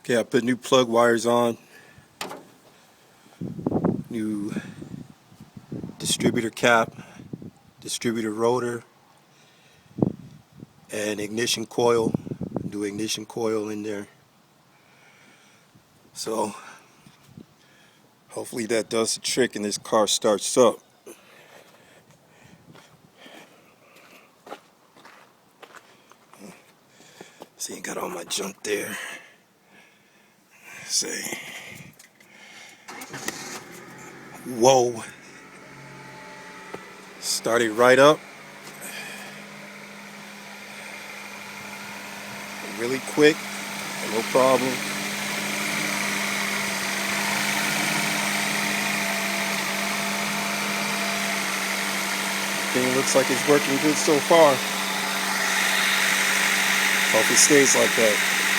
Okay, I put new plug wires on, new distributor cap, distributor rotor, and ignition coil. Do ignition coil in there. So hopefully that does the trick and this car starts up. See, got all my junk there. See. Whoa. Started right up. Really quick. No problem. Everything looks like it's working good so far. Hope it stays like that.